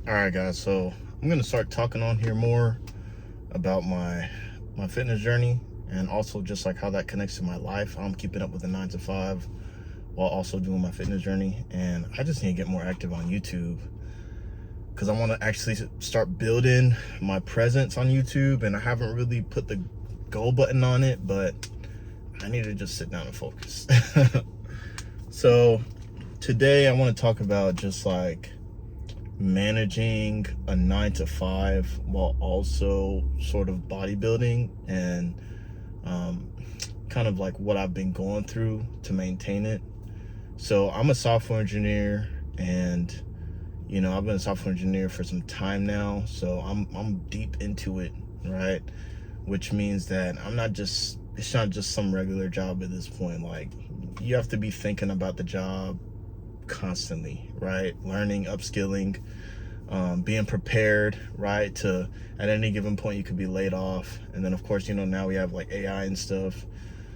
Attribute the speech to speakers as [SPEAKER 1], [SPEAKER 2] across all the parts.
[SPEAKER 1] All right, guys. So I'm gonna start talking on here more about my fitness journey, and also just like how that connects to my life. I'm keeping up with the 9 to 5 while also doing my fitness journey, and I just need to get more active on YouTube because I want to actually start building my presence on YouTube, and I haven't really put the go button on it, but I need to just sit down and focus. So today I want to talk about just like managing a 9 to 5 while also sort of bodybuilding, and kind of like what I've been going through to maintain it. So I'm a software engineer, and I've been a software engineer for some time now, so I'm deep into it, right? Which means that it's not just some regular job at this point. Like, you have to be thinking about the job constantly, right? Learning, upskilling, being prepared, right? To at any given point you could be laid off. And then of course, now we have like AI and stuff.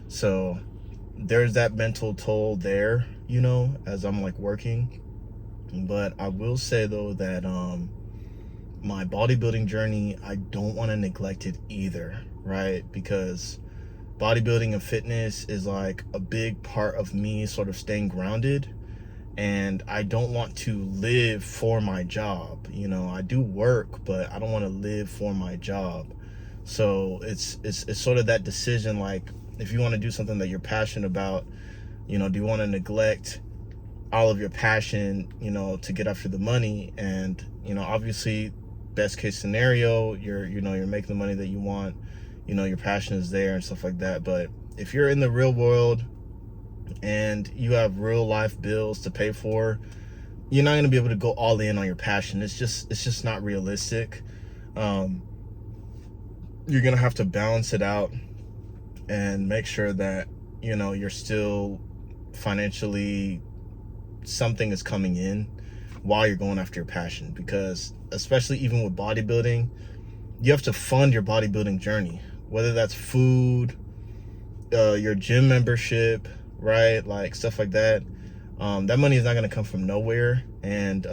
[SPEAKER 1] So there's that mental toll there, as I'm like working. But I will say though that my bodybuilding journey, I don't want to neglect it either, right? Because bodybuilding and fitness is like a big part of me sort of staying grounded, and I don't want to live for my job. I do work, but I don't want to live for my job. So it's sort of that decision, like, if you want to do something that you're passionate about, do you want to neglect all of your passion, to get after the money? And obviously, best case scenario, you're making the money that you want, your passion is there and stuff like that. But if you're in the real world and you have real life bills to pay for, you're not going to be able to go all in on your passion. It's just not realistic. You're going to have to balance it out and make sure that you're still financially, something is coming in while you're going after your passion. Because especially even with bodybuilding, you have to fund your bodybuilding journey, whether that's food, your gym membership, right? Like stuff like that. That money is not going to come from nowhere, and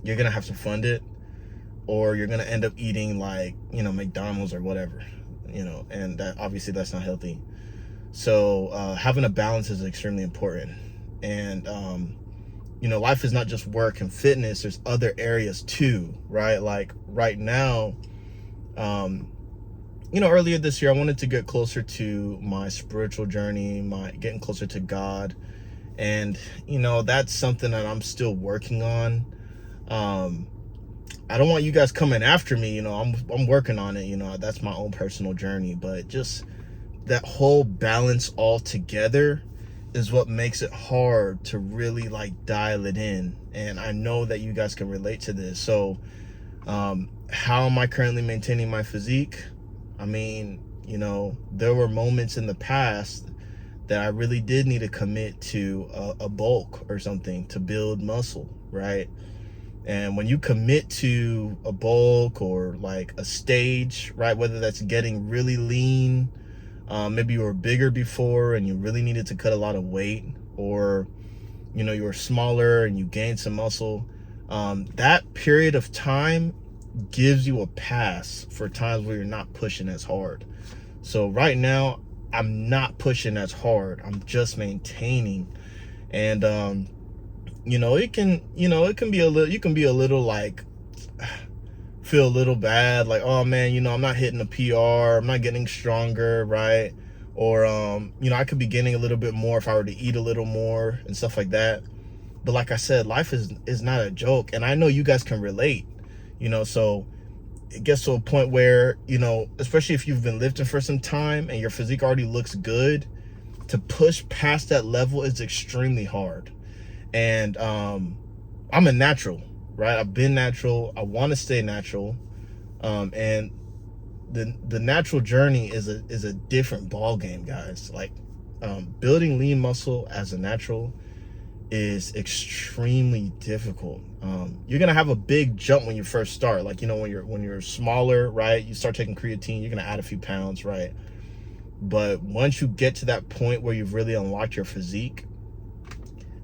[SPEAKER 1] you're going to have to fund it, or you're going to end up eating like, McDonald's or whatever, and that obviously that's not healthy. So having a balance is extremely important. And life is not just work and fitness. There's other areas too, right? Like right now, earlier this year, I wanted to get closer to my spiritual journey, my getting closer to God. And, that's something that I'm still working on. I don't want you guys coming after me, I'm working on it, that's my own personal journey. But just that whole balance all together is what makes it hard to really like dial it in. And I know that you guys can relate to this. So, how am I currently maintaining my physique? I mean, there were moments in the past that I really did need to commit to a bulk or something to build muscle, right? And when you commit to a bulk or like a stage, right, whether that's getting really lean, maybe you were bigger before and you really needed to cut a lot of weight, or, you were smaller and you gained some muscle, that period of time gives you a pass for times where you're not pushing as hard. So right now, I'm not pushing as hard. I'm just maintaining. And it can be a little, you can be a little like, feel a little bad, like, oh man, I'm not hitting a PR, I'm not getting stronger, right? Or I could be gaining a little bit more if I were to eat a little more and stuff like that. But like I said, life is not a joke, and I know you guys can relate. So it gets to a point where, especially if you've been lifting for some time and your physique already looks good, to push past that level is extremely hard. And I'm a natural, right? I've been natural. I want to stay natural. And the natural journey is a different ball game, guys. Like, building lean muscle as a natural is extremely difficult. You're gonna have a big jump when you first start. Like, when you're smaller, right? You start taking creatine, you're gonna add a few pounds, right? But once you get to that point where you've really unlocked your physique,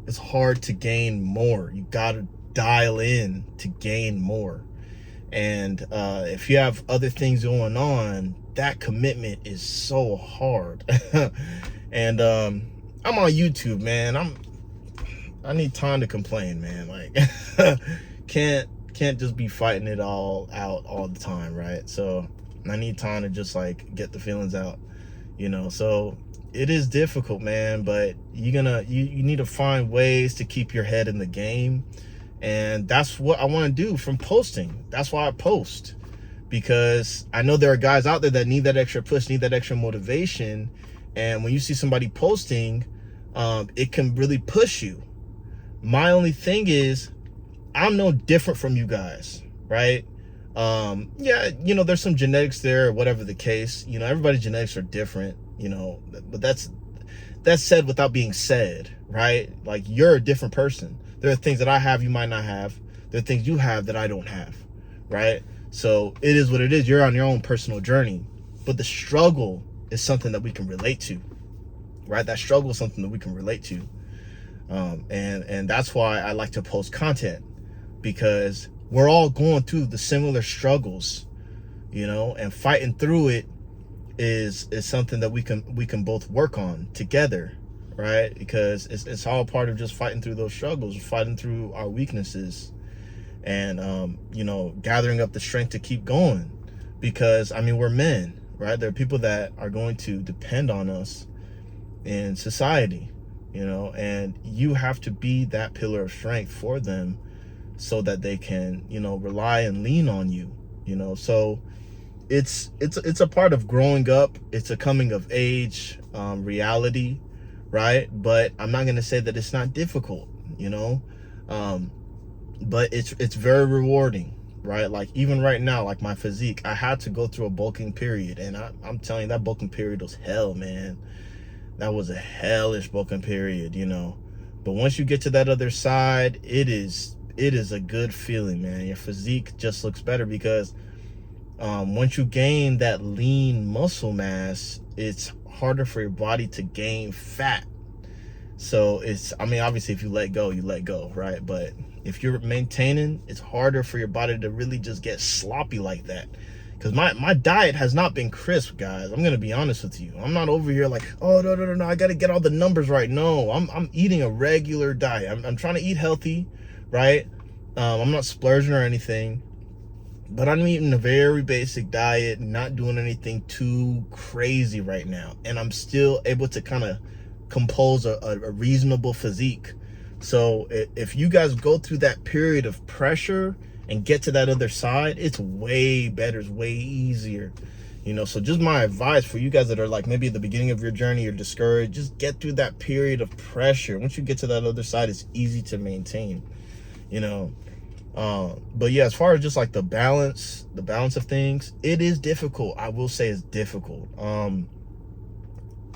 [SPEAKER 1] it's hard to gain more. You gotta dial in to gain more. And if you have other things going on, that commitment is so hard. And I'm on YouTube, man. I need time to complain, man. Like can't just be fighting it all out all the time, right? So I need time to just like get the feelings out, you know. So it is difficult, man, but you need to find ways to keep your head in the game. And that's what I want to do from posting. That's why I post, because I know there are guys out there that need that extra push, need that extra motivation. And when you see somebody posting, it can really push you. My only thing is, I'm no different from you guys, right? Yeah, you know, there's some genetics there, or whatever the case. You know, everybody's genetics are different, you know, but that's said without being said, right? Like, you're a different person. There are things that I have you might not have. There are things you have that I don't have, right? So it is what it is. You're on your own personal journey, but the struggle is something that we can relate to, right? That struggle is something that we can relate to. And that's why I like to post content, because we're all going through the similar struggles, you know, and fighting through it is something that we can both work on together, right? Because it's all part of just fighting through those struggles, fighting through our weaknesses, and you know, gathering up the strength to keep going. Because I mean, we're men, right? There are people that are going to depend on us in society, you know, and you have to be that pillar of strength for them so that they can, you know, rely and lean on you, you know. So it's a part of growing up. It's a coming of age reality, right? But I'm not going to say that it's not difficult, you know, but it's very rewarding, right? Like, even right now, like my physique, I had to go through a bulking period, and I'm telling you, that bulking period was hell, man. That was a hellish bulking period, you know. But once you get to that other side, it is a good feeling, man. Your physique just looks better, because once you gain that lean muscle mass, it's harder for your body to gain fat. So I mean, obviously, if you let go, you let go, right? But if you're maintaining, it's harder for your body to really just get sloppy like that. Because my diet has not been crisp, guys. I'm gonna be honest with you. I'm not over here like, oh no, I gotta get all the numbers right. No, I'm eating a regular diet. I'm trying to eat healthy, right? I'm not splurging or anything, but I'm eating a very basic diet, not doing anything too crazy right now, and I'm still able to kind of compose a reasonable physique. So if you guys go through that period of pressure and get to that other side, it's way better, it's way easier, you know. So just my advice for you guys that are like maybe at the beginning of your journey, you're discouraged, just get through that period of pressure. Once you get to that other side, it's easy to maintain, you know. But yeah, as far as just like the balance of things, it is difficult. I will say it's difficult.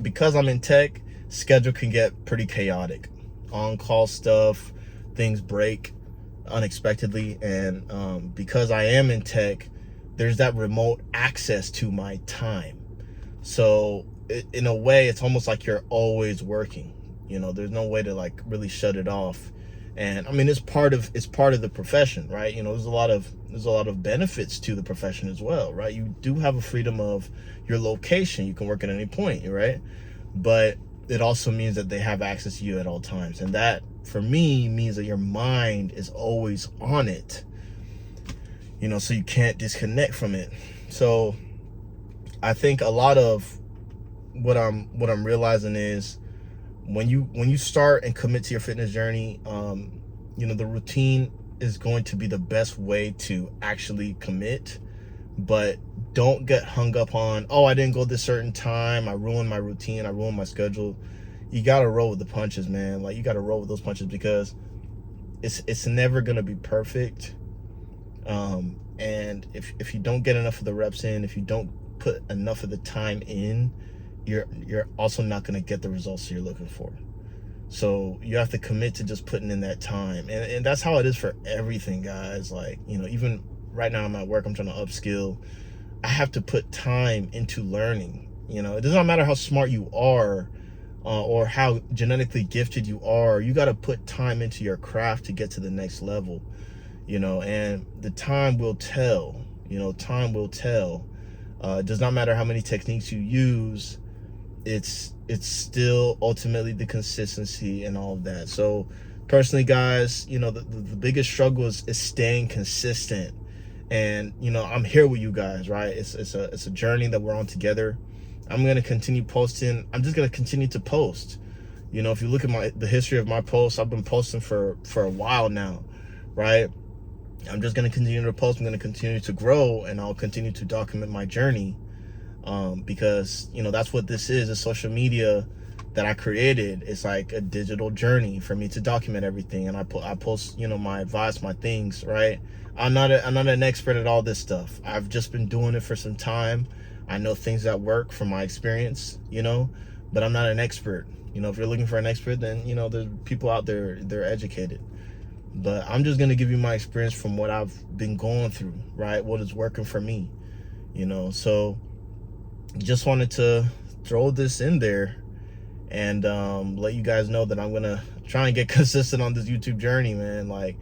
[SPEAKER 1] Because I'm in tech, schedule can get pretty chaotic. On-call stuff, things break unexpectedly, and because I am in tech, there's that remote access to my time. So in a way, it's almost like you're always working, you know. There's no way to like really shut it off. And I mean, it's part of the profession, right? You know, there's a lot of benefits to the profession as well, right? You do have a freedom of your location. You can work at any point, right? But it also means that they have access to you at all times. And that, for me, means that your mind is always on it, you know, so you can't disconnect from it. So I think a lot of what I'm realizing is when you start and commit to your fitness journey, you know, the routine is going to be the best way to actually commit. But don't get hung up on, oh, I didn't go this certain time, I ruined my routine, I ruined my schedule. You gotta roll with the punches, man. Like, you gotta roll with those punches, because it's never gonna be perfect. And if you don't get enough of the reps in, if you don't put enough of the time in, you're also not gonna get the results you're looking for. So you have to commit to just putting in that time, and that's how it is for everything, guys. Like, you know, even right now I'm at work, I'm trying to upskill. I have to put time into learning. You know, it doesn't matter how smart you are. or how genetically gifted you are. You got to put time into your craft to get to the next level, you know, and the time will tell, you know, time will tell. It does not matter how many techniques you use. It's still ultimately the consistency and all of that. So personally, guys, you know, the biggest struggle is staying consistent. And, you know, I'm here with you guys, right? It's a journey that we're on together. I'm going to continue posting. I'm just going to continue to post. You know, if you look at the history of my posts, I've been posting for a while now, right? I'm just going to continue to post. I'm going to continue to grow, and I'll continue to document my journey, because, you know, that's what this is. A social media that I created. It's like a digital journey for me to document everything. And I post, you know, my advice, my things, right? I'm not an expert at all this stuff. I've just been doing it for some time. I know things that work from my experience, you know, but I'm not an expert. You know, if you're looking for an expert, then, you know, there's people out there, they're educated. But I'm just going to give you my experience from what I've been going through, right? What is working for me, you know? So just wanted to throw this in there and let you guys know that I'm going to try and get consistent on this YouTube journey, man. Like,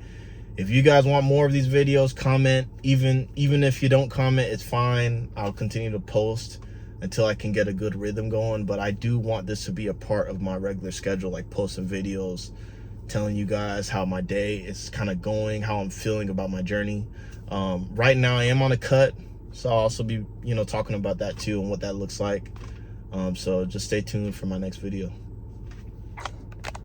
[SPEAKER 1] if you guys want more of these videos, comment. Even if you don't comment, it's fine. I'll continue to post until I can get a good rhythm going. But I do want this to be a part of my regular schedule, like posting videos, telling you guys how my day is kind of going, how I'm feeling about my journey. Right now I am on a cut, so I'll also be, you know, talking about that too and what that looks like. So just stay tuned for my next video.